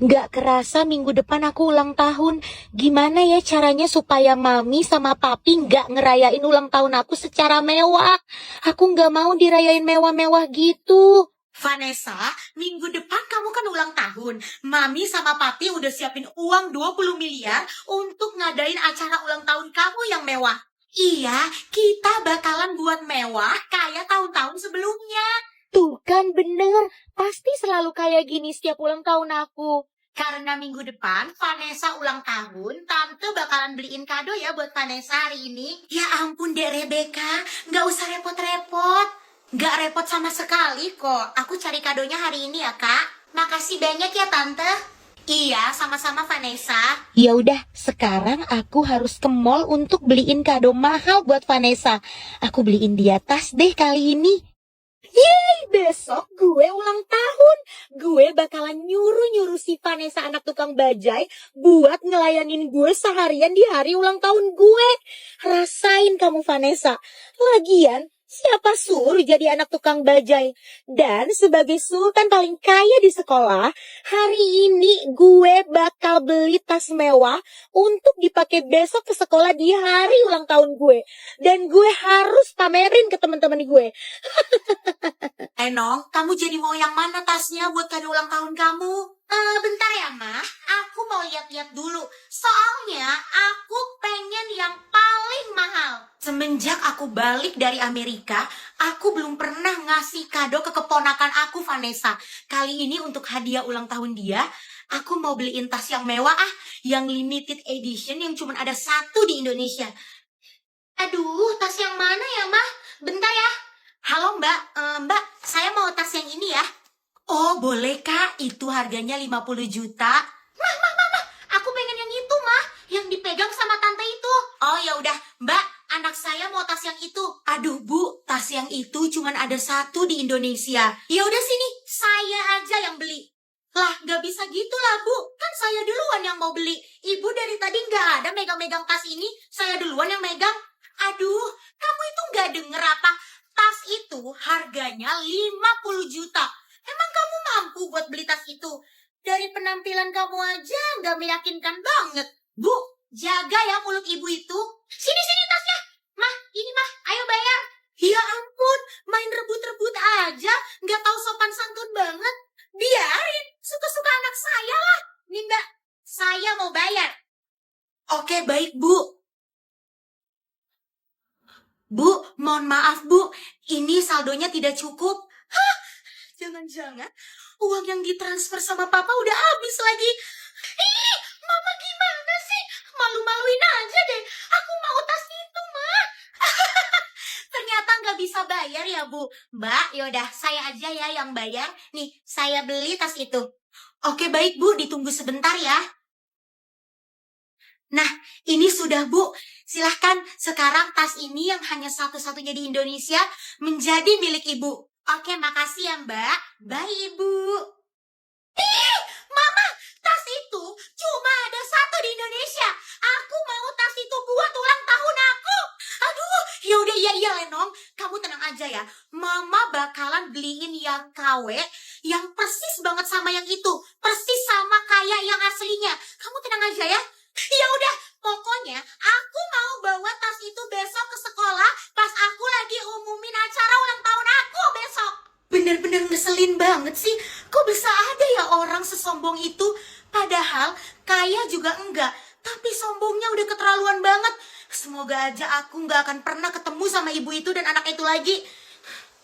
Nggak kerasa minggu depan aku ulang tahun. Gimana ya caranya supaya mami sama papi nggak ngerayain ulang tahun aku secara mewah? Aku nggak mau dirayain mewah-mewah gitu. Vanessa, minggu depan kamu kan ulang tahun. Mami sama papi udah siapin uang 20 miliar untuk ngadain acara ulang tahun kamu yang mewah. Iya, kita bakalan buat mewah kayak tahun-tahun sebelumnya. Tuh kan bener, pasti selalu kayak gini setiap ulang tahun aku. Karena minggu depan Vanessa ulang tahun, Tante bakalan beliin kado ya buat Vanessa hari ini. Ya ampun Dek Rebecca, nggak usah repot-repot. Nggak repot sama sekali kok. Aku cari kadonya hari ini ya Kak. Makasih banyak ya Tante. Iya, sama-sama Vanessa. Ya udah, sekarang aku harus ke mall untuk beliin kado mahal buat Vanessa. Aku beliin dia tas deh kali ini. Yeay, besok gue ulang tahun. Gue bakalan nyuruh-nyuruh si Vanessa anak tukang bajai buat ngelayanin gue seharian di hari ulang tahun gue. Rasain kamu Vanessa. Lagian, siapa suruh jadi anak tukang bajai? Dan sebagai sultan paling kaya di sekolah, hari ini gue bakal beli tas mewah untuk dipakai besok ke sekolah di hari ulang tahun gue. Dan gue harus pamerin ke teman-teman gue. Enong, kamu jadi mau yang mana tasnya buat kado ulang tahun kamu? Bentar ya, Ma. Aku mau lihat-lihat dulu. Soalnya aku pengen yang paling mahal. Semenjak aku balik dari Amerika, aku belum pernah ngasih kado ke keponakan aku, Vanessa. Kali ini untuk hadiah ulang tahun dia, aku mau beliin tas yang mewah yang limited edition yang cuma ada satu di Indonesia. Aduh, tas yang mana ya, Ma? Bentar ya. Halo Mbak, Mbak, saya mau tas yang ini ya. Oh boleh Kak, itu harganya 50 juta. Mah, aku pengen yang itu Mah, yang dipegang sama tante itu. Oh ya udah, Mbak, anak saya mau tas yang itu. Aduh Bu, tas yang itu cuma ada satu di Indonesia. Ya udah sini, saya aja yang beli. Lah, gak bisa gitu lah Bu, kan saya duluan yang mau beli. Ibu dari tadi gak ada megang-megang tas ini, saya duluan yang megang. Aduh, kamu itu gak denger apa? Tas itu harganya 50 juta. Emang kamu mampu buat beli tas itu? Dari penampilan kamu aja gak meyakinkan banget. Bu, jaga ya mulut ibu itu. Sini tasnya. Mah, ini Mah, ayo bayar. Ya ampun, main rebut-rebut aja. Gak tahu sopan santun banget. Biarin, suka-suka anak saya lah. Nih Mbak, saya mau bayar. Oke, baik Bu. Bu, mohon maaf Bu, ini saldonya tidak cukup. Hah? Jangan-jangan uang yang ditransfer sama Papa udah habis lagi. Ih, Mama gimana sih? Malu-maluin aja deh. Aku mau tas itu, Ma. Ternyata nggak bisa bayar ya, Bu. Mbak, yaudah saya aja ya yang bayar. Nih, saya beli tas itu. Oke, baik Bu, ditunggu sebentar ya. Nah, ini sudah Bu. Silahkan sekarang tas ini yang hanya satu-satunya di Indonesia menjadi milik Ibu. Oke, makasih ya Mbak. Bye Ibu. Ih, Mama, tas itu cuma ada satu di Indonesia. Aku mau tas itu buat ulang tahun aku. Aduh, yaudah iya Lenong. Kamu tenang aja ya. Mama bakalan beliin yang KW yang persis banget sama yang itu. Persis sama kayak yang aslinya. Kamu tenang aja ya. Ya udah, pokoknya aku mau bawa tas itu besok ke sekolah pas aku lagi umumin acara ulang tahun aku besok. Bener-bener ngeselin banget sih. Kok bisa ada ya orang sesombong itu? Padahal kaya juga enggak. Tapi sombongnya udah keterlaluan banget. Semoga aja aku nggak akan pernah ketemu sama ibu itu dan anak itu lagi.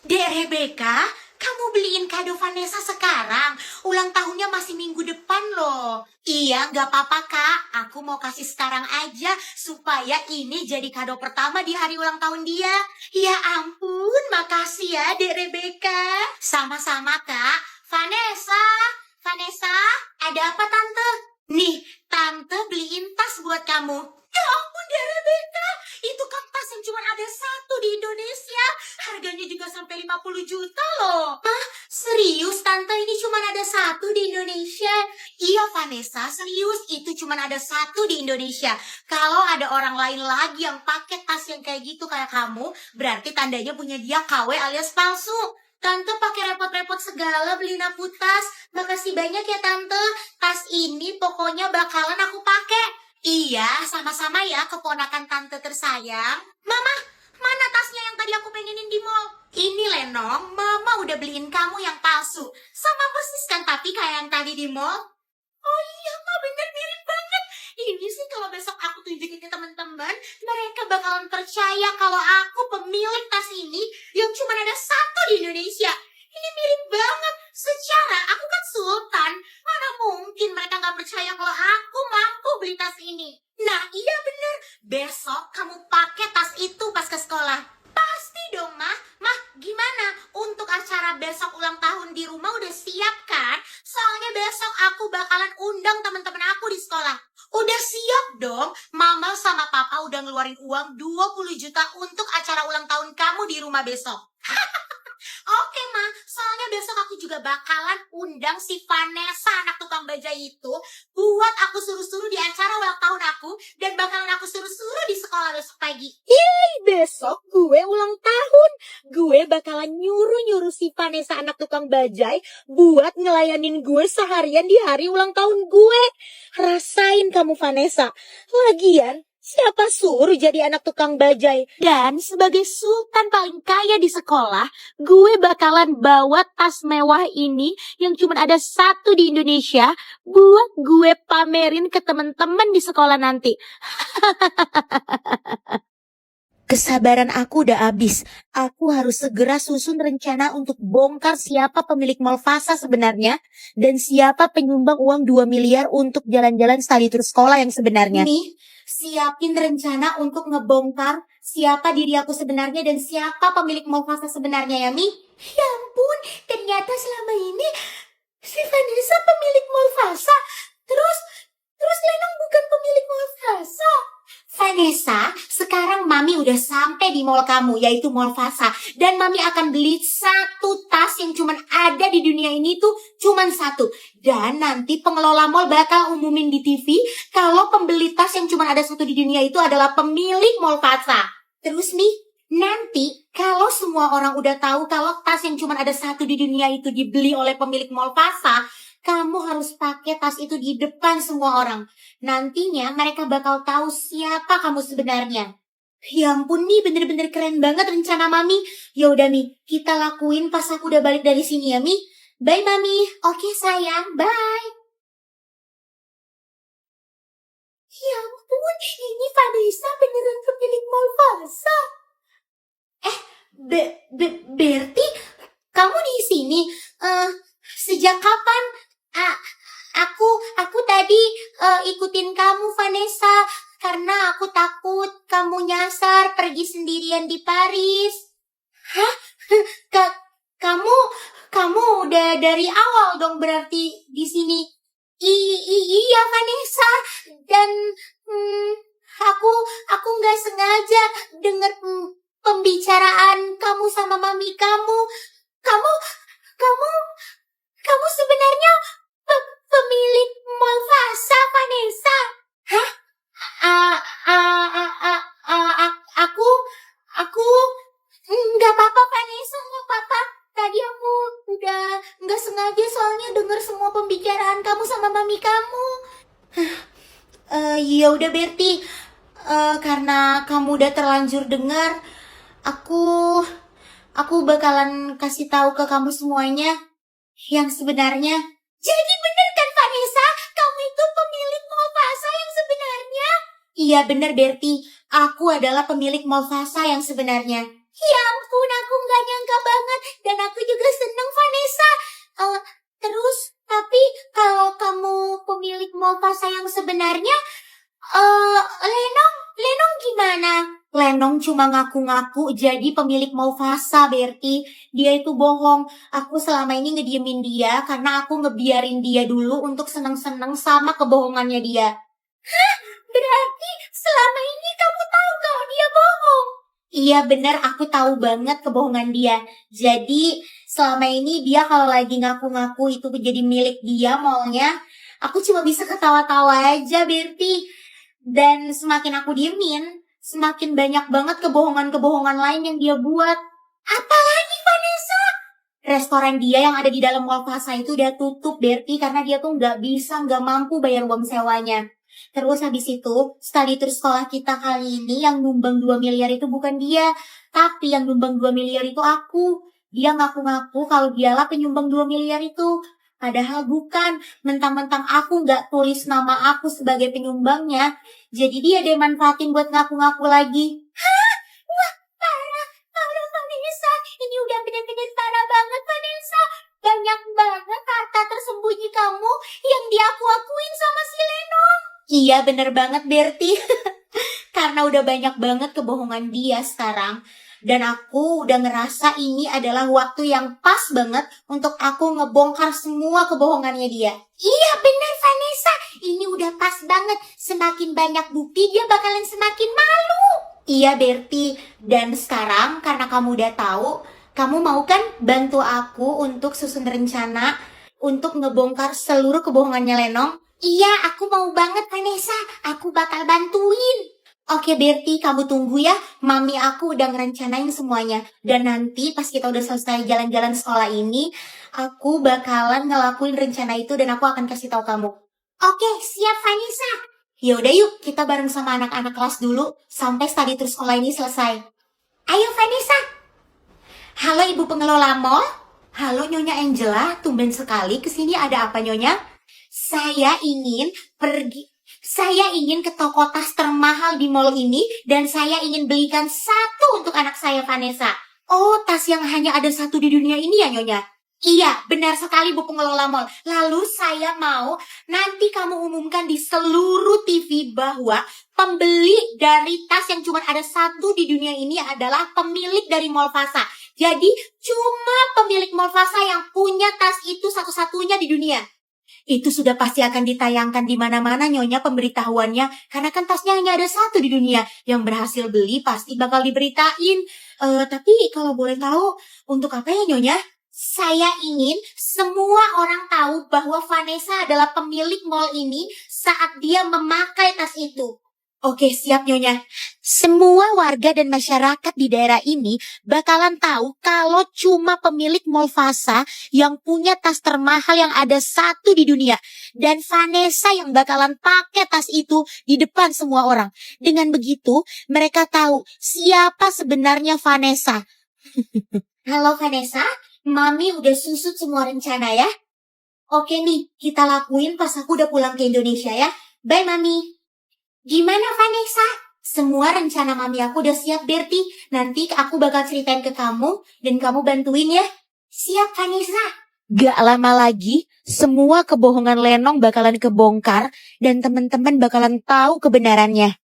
Dek Rebecca, kamu beliin kado Vanessa sekarang. Ulang tahunnya masih minggu depan loh. Iya, nggak apa-apa Kak. Aku mau kasih sekarang aja supaya ini jadi kado pertama di hari ulang tahun dia. Ya ampun, makasih ya Dek Rebecca. Sama-sama Kak. Vanessa, ada apa Tante? Nih, Tante beliin tas buat kamu. Ya ampun Dek Rebecca, itu kan tas yang cuma ada satu di Indonesia. Harganya juga sampai 50 juta loh. Hah? Serius Tante, ini cuma ada satu di Indonesia? Iya Vanessa, serius itu cuma ada satu di Indonesia. Kalau ada orang lain lagi yang pakai tas yang kayak gitu kayak kamu, berarti tandanya punya dia KW alias palsu. Tante pakai repot-repot segala beliin aku tas. Makasih banyak ya Tante. Tas pokoknya bakalan aku pakai. Iya, sama-sama ya keponakan tante tersayang. Mama, mana tasnya yang tadi aku pengenin di mall? Ini Lenong, Mama udah beliin kamu yang palsu. Sama persis kan tapi kayak yang tadi di mall? Oh iya, Ma, bener mirip banget. Ini sih kalau besok aku tunjukin ke teman-teman, mereka bakalan percaya kalau aku pemilik tas ini yang cuma ada satu di Indonesia. Ini mirip banget. Secara aku kan sultan. Mana mungkin mereka nggak percaya kalau aku mampu beli tas ini. Nah iya bener. Besok kamu pakai tas itu pas ke sekolah. Pasti dong, Mah. Mah, gimana? Untuk acara besok ulang tahun di rumah udah siap kan? Soalnya besok aku bakalan undang teman-teman aku di sekolah. Udah siap dong. Mama sama Papa udah ngeluarin uang 20 juta untuk acara ulang tahun kamu di rumah besok. Oke, Ma. Soalnya besok aku juga bakalan undang si Vanessa, anak tukang bajai itu, buat aku suruh-suruh di acara ulang tahun aku, dan bakalan aku suruh-suruh di sekolah besok pagi. Besok gue ulang tahun. Gue bakalan nyuruh-nyuruh si Vanessa anak tukang bajai buat ngelayanin gue seharian di hari ulang tahun gue. Rasain kamu Vanessa. Lagian, siapa suruh jadi anak tukang bajai? Dan sebagai sultan paling kaya di sekolah, gue bakalan bawa tas mewah ini yang cuma ada satu di Indonesia buat gue pamerin ke temen-temen di sekolah nanti. Kesabaran aku udah habis. Aku harus segera susun rencana untuk bongkar siapa pemilik Mall Fasa sebenarnya dan siapa penyumbang uang 2 miliar untuk jalan-jalan study tour sekolah yang sebenarnya. Nih, siapin rencana untuk ngebongkar siapa diri aku sebenarnya dan siapa pemilik Mall Fasa sebenarnya ya, Mi. Ya ampun, ternyata selama ini si Vanessa pemilik Mall Fasa. Terus Lenong bukan pemilik Mall Fasa. Vanessa, sekarang Mami udah sampai di mall kamu, yaitu Mall Fasa. Dan Mami akan beli satu tas yang cuman ada di dunia ini tuh cuman satu. Dan nanti pengelola mall bakal umumin di TV kalau pembeli tas yang cuman ada satu di dunia itu adalah pemilik Mall Fasa. Terus nih, nanti kalau semua orang udah tahu kalau tas yang cuman ada satu di dunia itu dibeli oleh pemilik Mall Fasa, kamu harus pakai tas itu di depan semua orang. Nantinya mereka bakal tahu siapa kamu sebenarnya. Ya ampun nih, bener-bener keren banget rencana Mami. Ya udah Mi, kita lakuin pas aku udah balik dari sini ya Mi. Bye Mami. Oke sayang, bye. Ya ampun, ini Vanessa beneran pemilik Mall Fasa. Berti, kamu di sini? Sejak kapan? Aku tadi ikutin kamu Vanessa karena aku takut kamu nyasar pergi sendirian di Paris. Hah? Kamu udah dari awal dong berarti di sini. Iya Vanessa, dan aku nggak sengaja dengar pembicaraan kamu sama mami kamu. Kamu sebenarnya pemilik Mall Fasa, Vanessa. Hah? Aku nggak apa-apa Vanessa, nggak apa-apa. Tadi aku udah nggak sengaja soalnya dengar semua pembicaraan kamu sama mami kamu. Ya udah Berti, karena kamu udah terlanjur dengar, aku bakalan kasih tahu ke kamu semuanya yang sebenarnya. Jadi bener kan Vanessa, kamu itu pemilik Mall Fasa yang sebenarnya? Iya bener Berti, aku adalah pemilik Mall Fasa yang sebenarnya. Ya ampun, aku nggak nyangka banget dan aku juga seneng Vanessa. Terus, tapi kalau kamu pemilik Mall Fasa yang sebenarnya, Lenong gimana? Lenong cuma ngaku-ngaku jadi pemilik Mall Fasa, Berti. Dia itu bohong. Aku selama ini ngediemin dia karena aku ngebiarin dia dulu untuk seneng-seneng sama kebohongannya dia. Hah? Berarti selama ini kamu tahu kalau dia bohong? Iya benar, aku tahu banget kebohongan dia. Jadi selama ini dia kalau lagi ngaku-ngaku itu jadi milik dia mallnya, aku cuma bisa ketawa-tawa aja, Berti. Dan semakin aku diemin, semakin banyak banget kebohongan-kebohongan lain yang dia buat. Apalagi Vanessa? Restoran dia yang ada di dalam Mall Plaza itu udah tutup, Berti, karena dia tuh nggak mampu bayar uang sewanya. Terus habis itu, study tour sekolah kita kali ini yang nyumbang 2 miliar itu bukan dia, tapi yang nyumbang 2 miliar itu aku. Dia ngaku-ngaku kalau dialah penyumbang 2 miliar itu. Padahal bukan, mentang-mentang aku nggak tulis nama aku sebagai penyumbangnya. Jadi dia manfaatin buat ngaku-ngaku lagi. Hah? Wah, parah, parah Vanessa. Ini udah bener-bener parah banget Vanessa. Banyak banget harta tersembunyi kamu yang diaku-akuin sama si Lenong. Iya bener banget Berti. Karena udah banyak banget kebohongan dia sekarang. Dan aku udah ngerasa ini adalah waktu yang pas banget untuk aku ngebongkar semua kebohongannya dia. Iya bener Vanessa, ini udah pas banget. Semakin banyak bukti dia bakalan semakin malu. Iya Berti, dan sekarang karena kamu udah tahu, kamu mau kan bantu aku untuk susun rencana untuk ngebongkar seluruh kebohongannya Lenong? Iya, aku mau banget Vanessa. Aku bakal bantuin. Oke Berti, kamu tunggu ya. Mami aku udah ngerencanain semuanya. Dan nanti pas kita udah selesai jalan-jalan sekolah ini, aku bakalan ngelakuin rencana itu dan aku akan kasih tahu kamu. Oke, siap Vanessa. Yaudah yuk, kita bareng sama anak-anak kelas dulu sampai study tour sekolah ini selesai. Ayo Vanessa. Halo Ibu Pengelola Mall. Halo Nyonya Angela, tumben sekali kesini, ada apa Nyonya? Saya ingin ke toko tas termahal di mall ini dan saya ingin belikan satu untuk anak saya Vanessa. Oh, tas yang hanya ada satu di dunia ini ya Nyonya? Iya, benar sekali Bu Pengelola Mall. Lalu saya mau nanti kamu umumkan di seluruh TV bahwa pembeli dari tas yang cuma ada satu di dunia ini adalah pemilik dari Mall Plaza. Jadi cuma pemilik Mall Plaza yang punya tas itu satu-satunya di dunia. Itu sudah pasti akan ditayangkan di mana-mana Nyonya pemberitahuannya. Karena kan tasnya hanya ada satu di dunia. Yang berhasil beli pasti bakal diberitain. Tapi kalau boleh tahu, untuk apa ya Nyonya? Saya ingin semua orang tahu bahwa Vanessa adalah pemilik mall ini saat dia memakai tas itu. Oke, siap Nyonya. Semua warga dan masyarakat di daerah ini bakalan tahu kalau cuma pemilik Mall Plaza yang punya tas termahal yang ada satu di dunia. Dan Vanessa yang bakalan pakai tas itu di depan semua orang. Dengan begitu, mereka tahu siapa sebenarnya Vanessa. Halo Vanessa, Mami udah susut semua rencana ya. Oke nih, kita lakuin pas aku udah pulang ke Indonesia ya. Bye Mami. Gimana Vanessa? Semua rencana Mami aku udah siap Berti. Nanti aku bakal ceritain ke kamu dan kamu bantuin ya. Siap Vanessa. Gak lama lagi, semua kebohongan Lenong bakalan kebongkar dan teman-teman bakalan tahu kebenarannya.